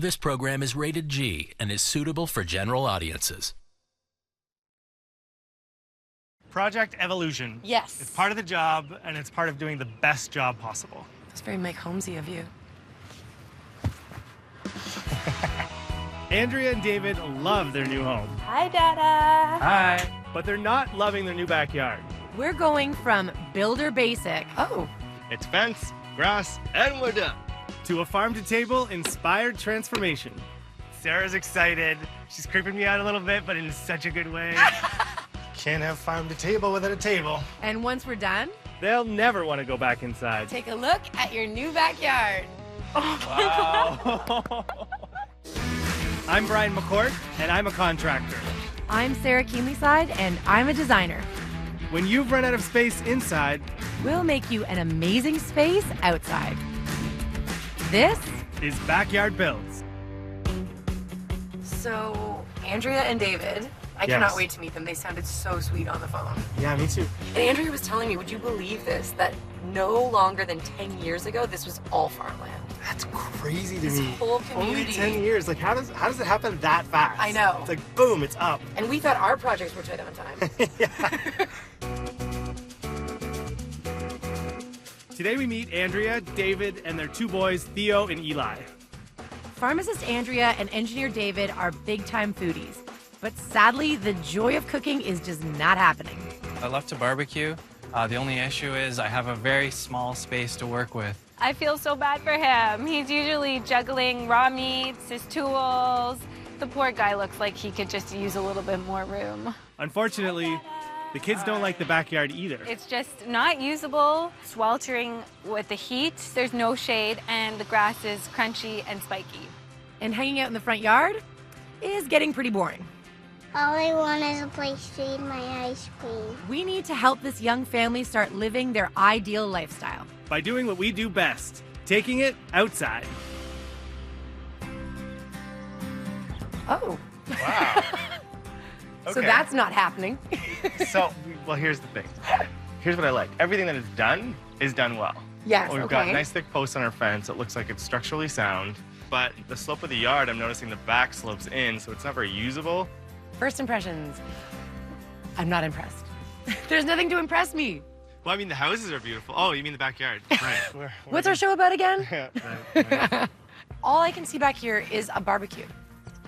This program is rated G and is suitable for general audiences. Project Evolution. Yes. It's part of the job, and it's part of doing the best job possible. It's very Mike Holmesy of you. Andrea and David love their new home. Hi, Dada. Hi. But they're not loving their new backyard. We're going from builder basic. Oh. It's fence, grass, and we're done. To a farm-to-table inspired transformation. Sarah's excited. She's creeping me out a little bit, but in such a good way. Can't have farm-to-table without a table. And once we're done, They'll never want to go back inside. take a look at your new backyard. Wow. I'm Brian McCourt, and I'm a contractor. I'm Sarah Keenlyside, and I'm a designer. When you've run out of space inside, We'll make you an amazing space outside. This? is Backyard Builds. So, Andrea and David, I Yes. cannot wait to meet them. They sounded so sweet on the phone. Yeah, me too. And Andrea was telling me, would you believe this, that no longer than 10 years ago, this was all farmland. That's crazy to This me. whole Only community. 10 years. Like, how does it happen that fast? I know. It's like, boom, it's up. And we thought our projects were tight on time. Today we meet Andrea, David, and their two boys, Theo and Eli. Pharmacist Andrea and engineer David are big-time foodies. But sadly, the joy of cooking is just not happening. I love to barbecue. The only issue is I have a very small space to work with. I feel so bad for him. He's usually juggling raw meats, his tools. The poor guy looks like he could just use a little bit more room. Unfortunately, the kids don't like the backyard either. It's just not usable, sweltering with the heat. There's no shade, and the grass is crunchy and spiky. And hanging out in the front yard is getting pretty boring. All I want is a place to eat my ice cream. We need to help this young family start living their ideal lifestyle. By doing what we do best, taking it outside. Oh, Wow. so that's not happening. Well, here's the thing. Here's what I like. Everything that is done well. Yes, We've got nice thick posts on our fence. It looks like it's structurally sound. But the slope of the yard, I'm noticing the back slopes in, so it's not very usable. First impressions, I'm not impressed. There's nothing to impress me. Well, I mean, the houses are beautiful. Oh, you mean the backyard. Right. What's our show about again? Yeah, right. All I can see back here is a barbecue.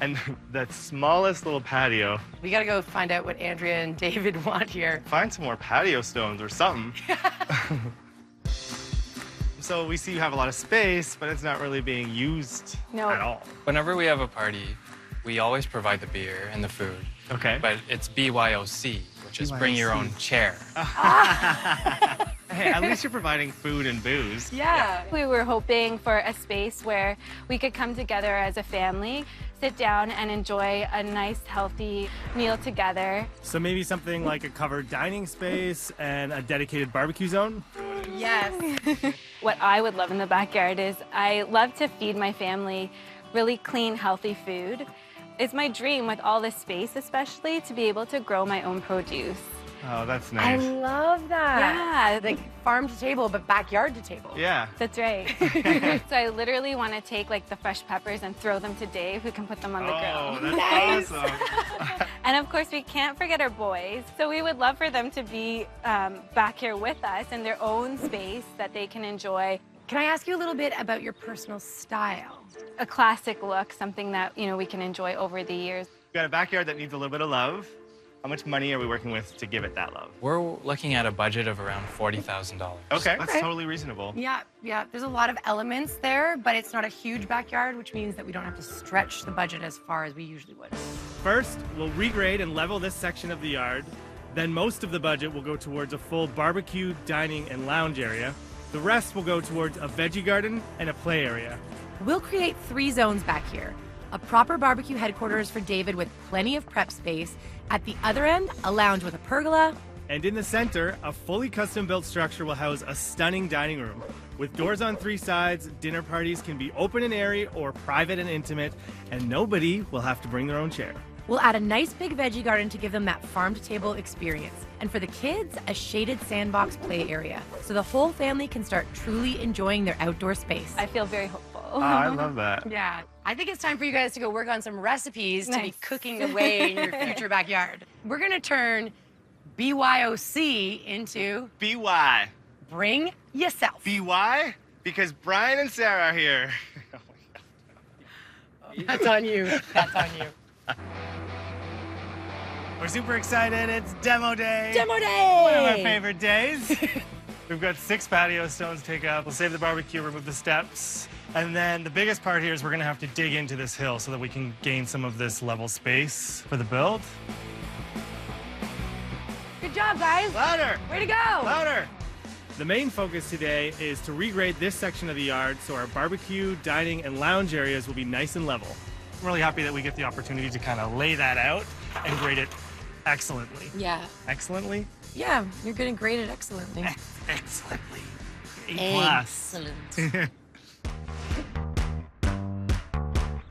And that smallest little patio. We gotta go find out what Andrea and David want here. Find some more patio stones or something. So we see you have a lot of space, but it's not really being used No. at all. Whenever we have a party, we always provide the beer and the food. Okay. But it's BYOC, which is bring your own chair. Hey, at least you're providing food and booze. Yeah. We were hoping for a space where we could come together as a family, sit down and enjoy a nice, healthy meal together. So maybe something like a covered dining space and a dedicated barbecue zone? Yes. What I would love in the backyard is I love to feed my family really clean, healthy food. It's my dream with all this space, especially, to be able to grow my own produce. Oh, that's I nice. love that. Yeah. Like farm to table, but backyard to table. Yeah. That's right. So I literally want to take like the fresh peppers and throw them to Dave, who can put them on the Oh, grill. that's awesome. And of course, we can't forget our boys. So we would love for them to be back here with us in their own space that they can enjoy. Can I ask you a little bit about your personal style? A classic look, something that, you know, we can enjoy over the years. We've got a backyard that needs a little bit of love. How much money are we working with to give it that love? We're looking at a budget of around $40,000. Okay, that's totally reasonable. Yeah. There's a lot of elements there, but it's not a huge backyard, which means that we don't have to stretch the budget as far as we usually would. First, we'll regrade and level this section of the yard. Then most of the budget will go towards a full barbecue, dining, and lounge area. The rest will go towards a veggie garden and a play area. We'll create 3 zones back here. A proper barbecue headquarters for David with plenty of prep space. At the other end, a lounge with a pergola. And in the center, a fully custom-built structure will house a stunning dining room. With doors on 3 sides, dinner parties can be open and airy or private and intimate, and nobody will have to bring their own chair. We'll add a nice big veggie garden to give them that farm-to-table experience. And for the kids, a shaded sandbox play area, so the whole family can start truly enjoying their outdoor space. I feel very hopeful. Oh, I love that. Yeah, I think it's time for you guys to go work on some recipes to be cooking away in your future backyard. We're gonna turn BYOC into BY. Bring Yourself. BY? Because Brian and Sarah are here. That's on you. That's on you. We're super excited. It's demo day. Demo day! One of our favorite days. We've got 6 patio stones to take up. We'll save the barbecue, remove the steps. And then the biggest part here is we're gonna have to dig into this hill so that we can gain some of this level space for the build. Good job, guys. Louder! Way to go. Louder! The main focus today is to regrade this section of the yard so our barbecue, dining, and lounge areas will be nice and level. I'm really happy that we get the opportunity to kind of lay that out and grade it excellently. Yeah. Excellently? Yeah, you're gonna grade it excellently. Excellently. A+. Excellent.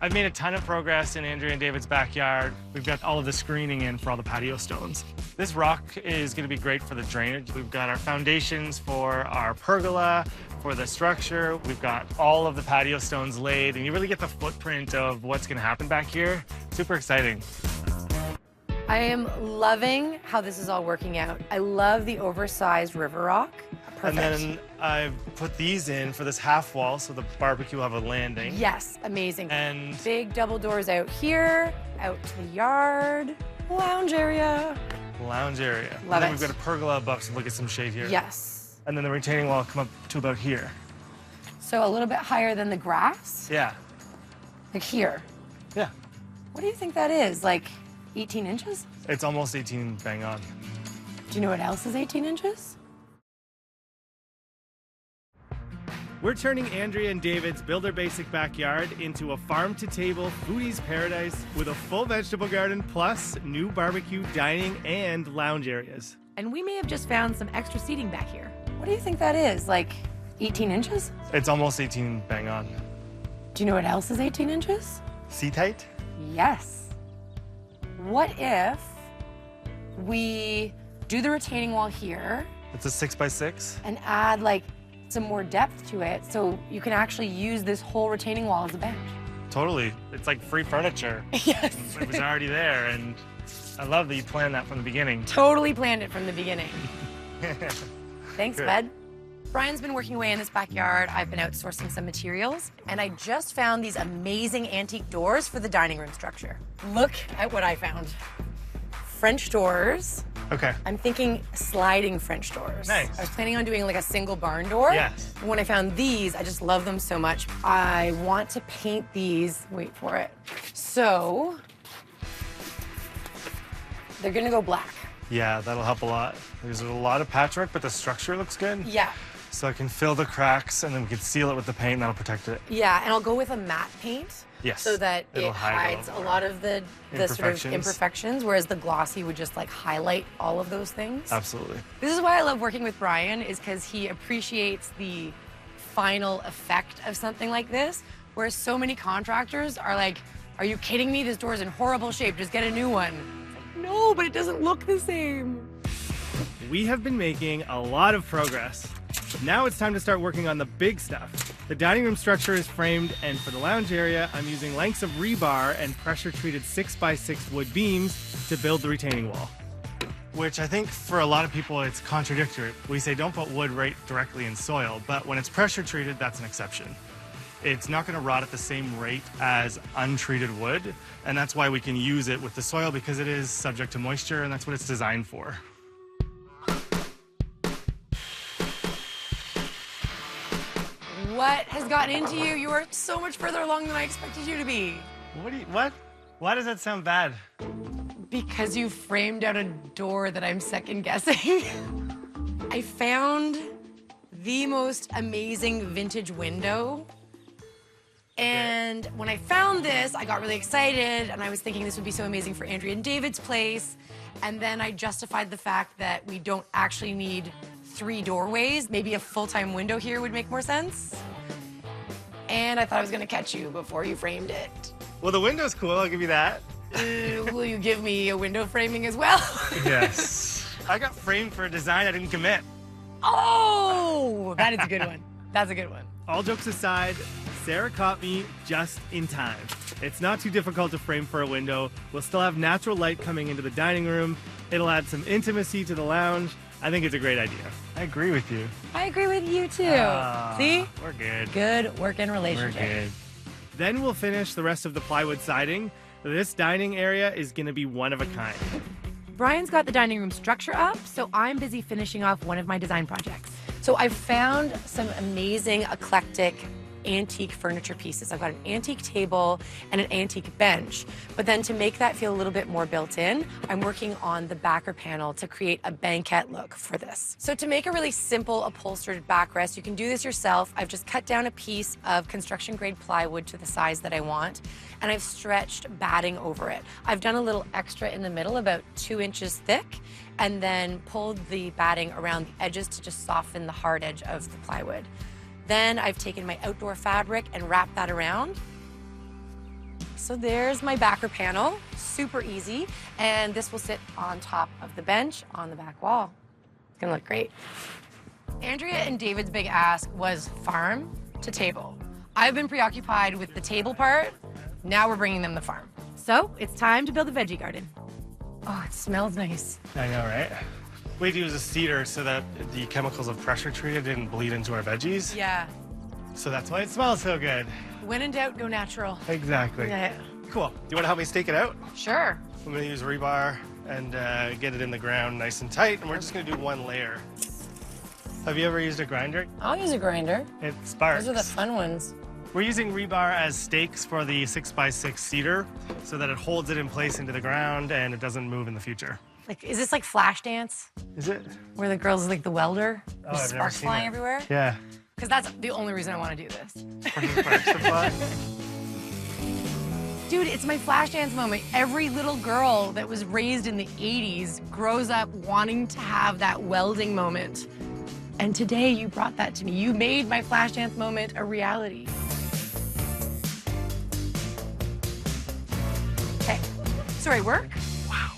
I've made a ton of progress in Andrea and David's backyard. We've got all of the screening in for all the patio stones. This rock is going to be great for the drainage. We've got our foundations for our pergola, for the structure. We've got all of the patio stones laid, and you really get the footprint of what's going to happen back here. Super exciting. I am loving how this is all working out. I love the oversized river rock. Perfect. And then I've put these in for this half wall so the barbecue will have a landing. Yes, amazing. And big double doors out here, out to the yard, lounge area. lounge area. Love and then it. we've got a pergola above, so look at some shade here. Yes. And then the retaining wall will come up to about here. So a little bit higher than the grass? Yeah. Like here. Yeah. What do you think that is? Like 18 inches? It's almost 18 bang on. Do you know what else is 18 inches? We're turning Andrea and David's Builder Basic backyard into a farm-to-table foodie's paradise with a full vegetable garden plus new barbecue, dining, and lounge areas. And we may have just found some extra seating back here. What do you think that is? Like 18 inches? It's almost 18 bang on. Do you know what else is 18 inches? Seat height? Yes. What if we do the retaining wall here It's a 6x6. and add like some more depth to it so you can actually use this whole retaining wall as a bench? Totally. It's like free furniture. Yes. It was already there, and I love that you planned that from the beginning. Totally planned it from the beginning. Thanks, Good. bud. Brian's been working away in this backyard. I've been outsourcing some materials, and I just found these amazing antique doors for the dining room structure. Look at what I found. French doors. Okay. I'm thinking sliding French doors. Nice. I was planning on doing like a single barn door. Yes. When I found these, I just love them so much. I want to paint these, wait for it. So, they're gonna go black. Yeah, that'll help a lot. There's a lot of patchwork, but the structure looks good. Yeah. So I can fill the cracks, and then we can seal it with the paint, and that'll protect it. Yeah, and I'll go with a matte paint. Yes. So that It'll it hide hides a all lot of the sort of imperfections. imperfections, whereas the glossy would just like highlight all of those things. Absolutely. This is why I love working with Brian, is because he appreciates the final effect of something like this, whereas so many contractors are like, are you kidding me? This door's in horrible shape, just get a new one. It's like, no, but it doesn't look the same. We have been making a lot of progress. Now it's time to start working on the big stuff. The dining room structure is framed, and for the lounge area, I'm using lengths of rebar and pressure-treated 6x6 wood beams to build the retaining wall. Which I think for a lot of people, it's contradictory. We say don't put wood right directly in soil, but when it's pressure-treated, that's an exception. It's not going to rot at the same rate as untreated wood, and that's why we can use it with the soil, because it is subject to moisture, and that's what it's designed for. What has gotten into you? You are so much further along than I expected you to be. What? Why does that sound bad? Because you framed out a door that I'm second guessing. I found the most amazing vintage window. And when I found this, I got really excited, and I was thinking this would be so amazing for Andrea and David's place. And then I justified the fact that we don't actually need 3 doorways. Maybe a full-time window here would make more sense. And I thought I was gonna catch you before you framed it. Well, the window's cool, I'll give you that. Will you give me a window framing as well? Yes. I got framed for a design I didn't commit. Oh, that is a good one. That's a good one. All jokes aside, Sarah caught me just in time. It's not too difficult to frame for a window. We'll still have natural light coming into the dining room. It'll add some intimacy to the lounge. I think it's a great idea. I agree with you. I agree with you too. See? We're good. Good working We're relationship. good. Then we'll finish the rest of the plywood siding. This dining area is going to be one of a kind. Brian's got the dining room structure up, so I'm busy finishing off one of my design projects. So I've found some amazing eclectic antique furniture pieces. I've got an antique table and an antique bench, but then to make that feel a little bit more built in, I'm working on the backer panel to create a banquette look for this. So to make a really simple upholstered backrest, you can do this yourself. I've just cut down a piece of construction grade plywood to the size that I want, and I've stretched batting over it. I've done a little extra in the middle, about 2 inches thick, and then pulled the batting around the edges to just soften the hard edge of the plywood. Then I've taken my outdoor fabric and wrapped that around. So there's my backer panel, super easy. And this will sit on top of the bench on the back wall. It's gonna look great. Andrea and David's big ask was farm to table. I've been preoccupied with the table part. Now we're bringing them the farm. So it's time to build a veggie garden. Oh, it smells nice. I know, right? We had to use a cedar so that the chemicals of pressure treated didn't bleed into our veggies. Yeah. So that's why it smells so good. When in doubt, go natural. Exactly. Yeah. Cool. Do you want to help me stake it out? Sure. I'm going to use rebar and get it in the ground nice and tight, and we're just going to do one layer. Have you ever used a grinder? I'll use a grinder. It sparks. Those are the fun ones. We're using rebar as stakes for the 6x6 cedar so that it holds it in place into the ground and it doesn't move in the future. Like, is this like Flashdance? Is it? Where the girl's like the welder? Oh, There's I've never sparks seen flying that. everywhere? Yeah. Because that's the only reason I want to do this. Sparks to fly. Dude, it's my Flashdance moment. Every little girl that was raised in the 80s grows up wanting to have that welding moment. And today you brought that to me. You made my Flashdance moment a reality. Okay. Sorry, work? Wow.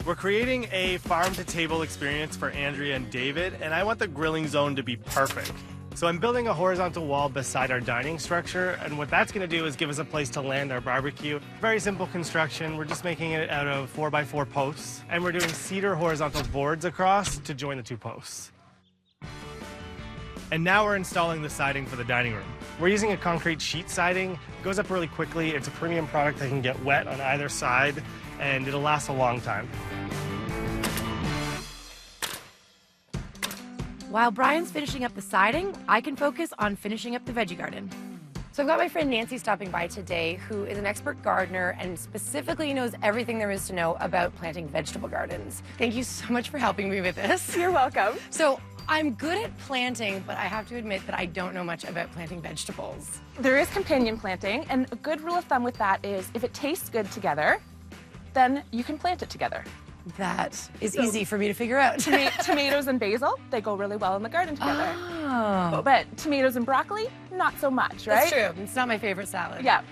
We're creating a farm-to-table experience for Andrea and David, and I want the grilling zone to be perfect. So I'm building a horizontal wall beside our dining structure, and what that's gonna do is give us a place to land our barbecue. Very simple construction. We're just making it out of 4x4 posts, and we're doing cedar horizontal boards across to join the two posts. And now we're installing the siding for the dining room. We're using a concrete sheet siding. It goes up really quickly. It's a premium product that can get wet on either side, and it'll last a long time. While Brian's finishing up the siding, I can focus on finishing up the veggie garden. So I've got my friend Nancy stopping by today, who is an expert gardener and specifically knows everything there is to know about planting vegetable gardens. Thank you so much for helping me with this. You're welcome. So I'm good at planting, but I have to admit that I don't know much about planting vegetables. There is companion planting, and a good rule of thumb with that is if it tastes good together, then you can plant it together. That is easy for me to figure out. Tomatoes and basil, they go really well in the garden together. Oh. But tomatoes and broccoli, not so much, right? That's true. It's not my favorite salad. Yeah.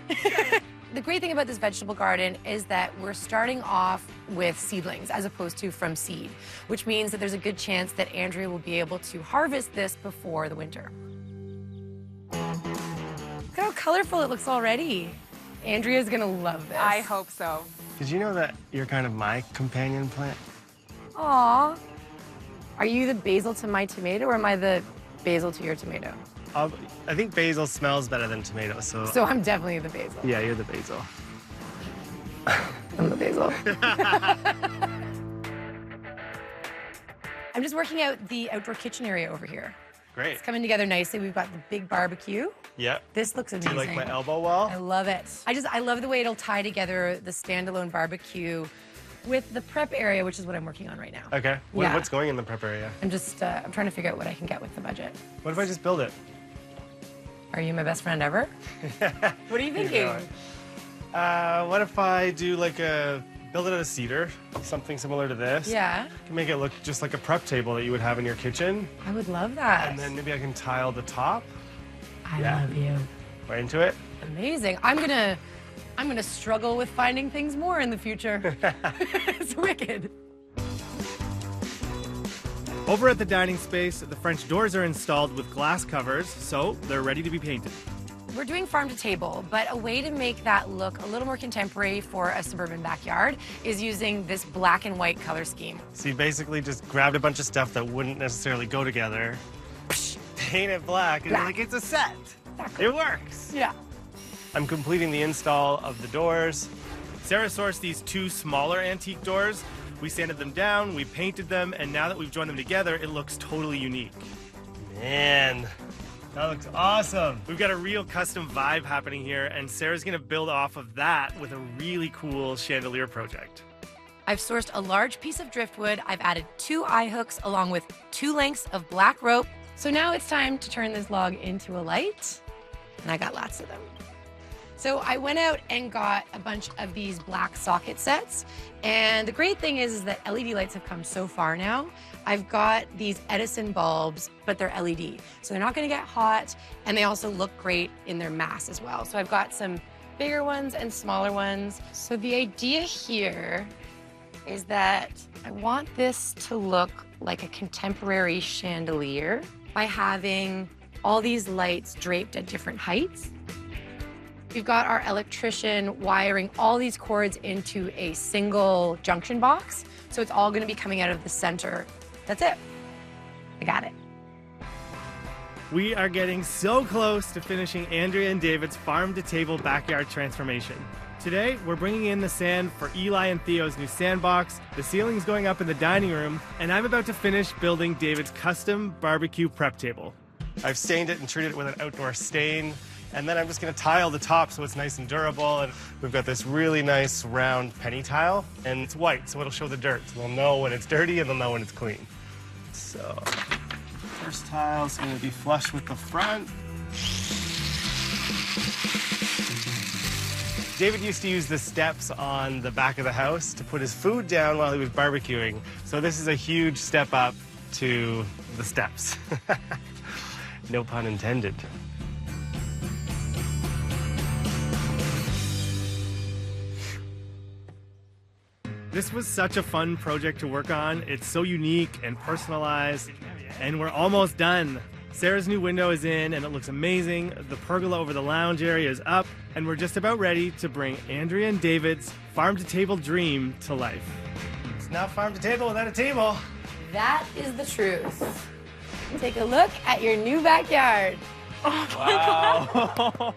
The great thing about this vegetable garden is that we're starting off with seedlings as opposed to from seed, which means that there's a good chance that Andrea will be able to harvest this before the winter. Look at how colorful it looks already. Andrea's gonna love this. I hope so. Did you know that you're kind of my companion plant? Aw. Are you the basil to my tomato, or am I the basil to your tomato? I think basil smells better than tomato, so... So I'm definitely the basil. Yeah, you're the basil. I'm the basil. I'm just working out the outdoor kitchen area over here. Great. It's coming together nicely. We've got the big barbecue. Yep. This looks Do amazing. you like my elbow wall? I love it. I love the way it'll tie together the standalone barbecue with the prep area, which is what I'm working on right now. Okay. Yeah. What's going in the prep area? I'm trying to figure out what I can get with the budget. What if I just build it? Are you my best friend ever? What are you thinking? What if I do like build it out of cedar, something similar to this? Yeah. Can make it look just like a prep table that you would have in your kitchen. I would love that. And then maybe I can tile the top. I love you. We're into it? Amazing. I'm gonna struggle with finding things more in the future. It's wicked. Over at the dining space, the French doors are installed with glass covers, so they're ready to be painted. We're doing farm to table, but a way to make that look a little more contemporary for a suburban backyard is using this black and white color scheme. So you basically just grabbed a bunch of stuff that wouldn't necessarily go together, paint it black, and you're like, it's a set. Exactly. It works. Yeah. I'm completing the install of the doors. Sarah sourced these 2 smaller antique doors. We sanded them down, we painted them, and now that we've joined them together, it looks totally unique. Man, that looks awesome. We've got a real custom vibe happening here, and Sarah's gonna build off of that with a really cool chandelier project. I've sourced a large piece of driftwood. I've added 2 eye hooks along with 2 lengths of black rope. So now it's time to turn this log into a light, and I got lots of them. So I went out and got a bunch of these black socket sets. And the great thing is that LED lights have come so far now. I've got these Edison bulbs, but they're LED. So they're not gonna get hot, and they also look great in their mass as well. So I've got some bigger ones and smaller ones. So the idea here is that I want this to look like a contemporary chandelier by having all these lights draped at different heights. We've got our electrician wiring all these cords into a single junction box. So it's all gonna be coming out of the center. That's it. I got it. We are getting so close to finishing Andrea and David's farm-to-table backyard transformation. Today, we're bringing in the sand for Eli and Theo's new sandbox, the ceiling's going up in the dining room, and I'm about to finish building David's custom barbecue prep table. I've stained it and treated it with an outdoor stain, and then I'm just gonna tile the top so it's nice and durable, and we've got this really nice round penny tile, and it's white, so it'll show the dirt. So they'll know when it's dirty and they'll know when it's clean. So, first tile's gonna be flush with the front. David used to use the steps on the back of the house to put his food down while he was barbecuing. So this is a huge step up to the steps. No pun intended. This was such a fun project to work on. It's so unique and personalized, and we're almost done. Sarah's new window is in, and it looks amazing. The pergola over the lounge area is up, and we're just about ready to bring Andrea and David's farm-to-table dream to life. It's not farm-to-table without a table. That is the truth. Take a look at your new backyard. Wow.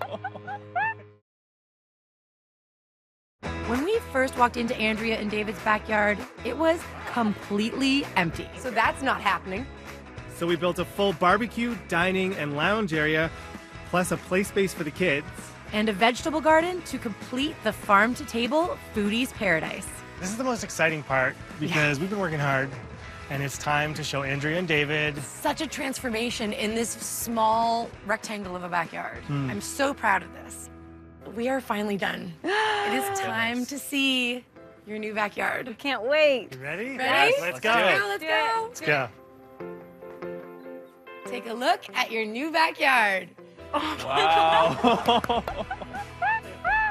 When we first walked into Andrea and David's backyard, it was completely empty. So that's not happening. So we built a full barbecue, dining, and lounge area, plus a play space for the kids. And a vegetable garden to complete the farm-to-table foodie's paradise. This is the most exciting part because we've been working hard, and it's time to show Andrea and David. Such a transformation in this small rectangle of a backyard. I'm so proud of this. We are finally done. It is time to see your new backyard. Can't wait. You ready? Ready? Let's go. Let's go. Let's go. Take a look at your new backyard. Wow.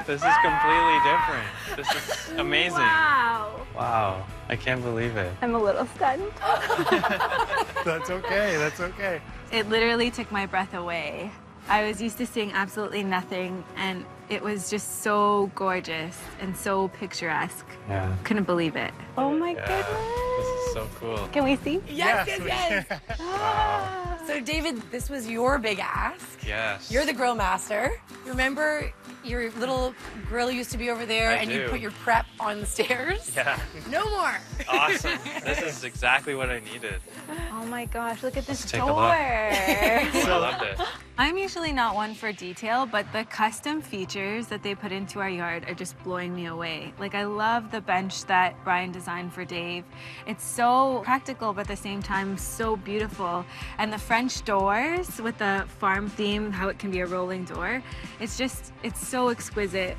This is completely different. This is amazing. Wow. Wow. I can't believe it. I'm a little stunned. That's okay. That's okay. It literally took my breath away. I was used to seeing absolutely nothing, and it was just so gorgeous and so picturesque. Yeah. Couldn't believe it. Oh my Yeah. goodness. This is so cool. Can we see? Yes. So David, this was your big ask. Yes. You're the grill master. Remember your little grill used to be over there, and you do. put your prep on the stairs? Yeah. No more. Awesome. This is exactly what I needed. Oh my gosh, look at this Let's take a door. look. I loved it. I'm usually not one for detail, but the custom features that they put into our yard are just blowing me away. Like, I love the bench that Brian designed for Dave. It's so practical, but at the same time, so beautiful. And the French doors with the farm theme, how it can be a rolling door, it's so exquisite.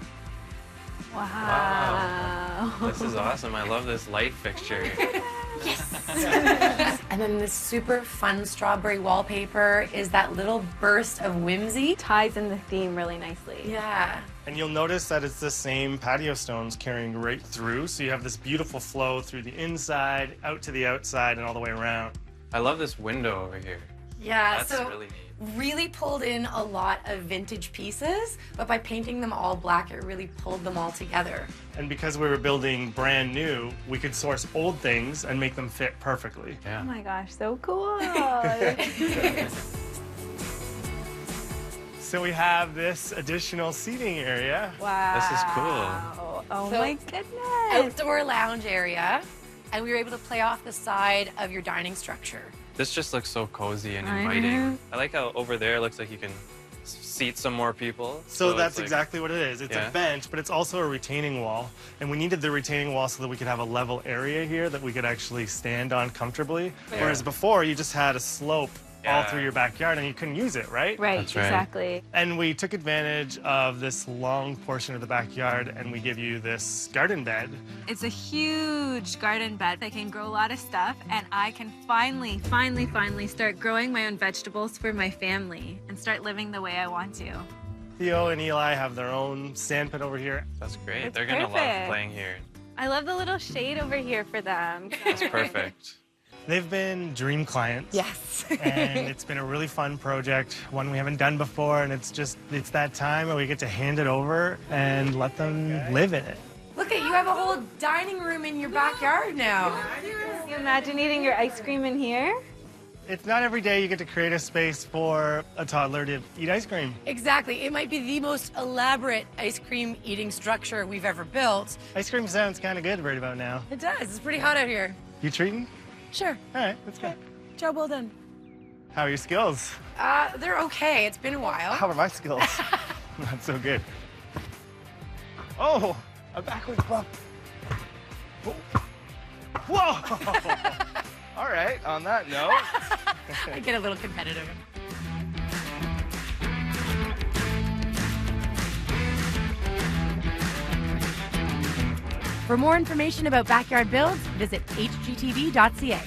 Wow. This is awesome. I love this light fixture. Yes. And then this super fun strawberry wallpaper is that little burst of whimsy. Ties in the theme really nicely. Yeah. And you'll notice that it's the same patio stones carrying right through, so you have this beautiful flow through the inside, out to the outside, and all the way around. I love this window over here. Yeah, That's so really neat. really pulled in a lot of vintage pieces, but by painting them all black, it really pulled them all together. And because we were building brand new, we could source old things and make them fit perfectly. Yeah. Oh my gosh, so cool. So we have this additional seating area. Wow. This is cool. Oh So- my goodness. Outdoor lounge area, and we were able to play off the side of your dining structure. This just looks so cozy and I inviting. know. I like how over there it looks like you can seat some more people. So it's that's like- exactly what it is. It's Yeah. a bench, but it's also a retaining wall. And we needed the retaining wall so that we could have a level area here that we could actually stand on comfortably. Whereas before, you just had a slope all Yeah. through your backyard and you couldn't use it, right? Right, That's right. exactly. And we took advantage of this long portion of the backyard and we give you this garden bed. It's a huge garden bed that can grow a lot of stuff, and I can finally start growing my own vegetables for my family and start living the way I want to. Theo and Eli have their own sand pit over here. That's great. It's They're gonna love perfect. playing here. I love the little shade over here for them. That's perfect. They've been dream clients. Yes. And it's been a really fun project, one we haven't done before, and it's that time where we get to hand it over and let them live in it. Look at you have a whole dining room in your backyard now. Can you imagine eating your ice cream in here? It's not every day you get to create a space for a toddler to eat ice cream. Exactly. It might be the most elaborate ice cream eating structure we've ever built. Ice cream sounds kind of good right about now. It does. It's pretty hot out here. You treating? Sure. All right, let's go. Job well done. How are your skills? They're okay. It's been a while. How are my skills? Not so good. Oh, a backward bump. Whoa! All right, on that note. I get a little competitive. For more information about backyard builds, visit hgtv.ca.